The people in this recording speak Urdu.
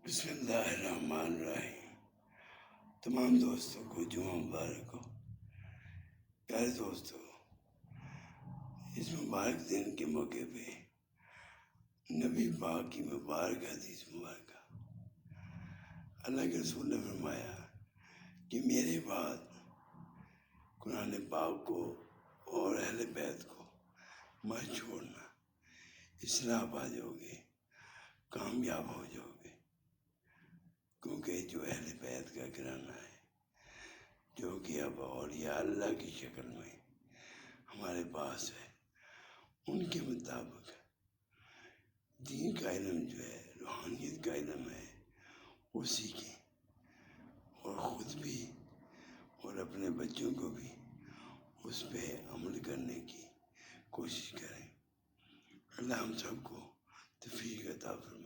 بسم اللہ الرحمن الرحیم۔ تمام دوستوں کو جمعہ مبارک ہو۔ پیارے دوستو، اس مبارک دن کے موقع پہ نبی پاک کی مبارک حدیث مبارکہ، اللہ کے رسول نے فرمایا کہ میرے بعد قرآن پاک کو اور اہل بیت کو مت چھوڑنا، اصلاح پا جاؤ گے، کامیاب ہو جاؤ گے، کیونکہ جو اہل بیت کا گھرانہ ہے، جو کہ اب اولیاء اللہ کی شکل میں ہمارے پاس ہے، ان کے مطابق دین کا علم جو ہے، روحانیت کا علم ہے، وہ سیکھیں اور خود بھی اور اپنے بچوں کو بھی اس پہ عمل کرنے کی کوشش کریں۔ اللہ ہم سب کو توفیق عطا فرمائے۔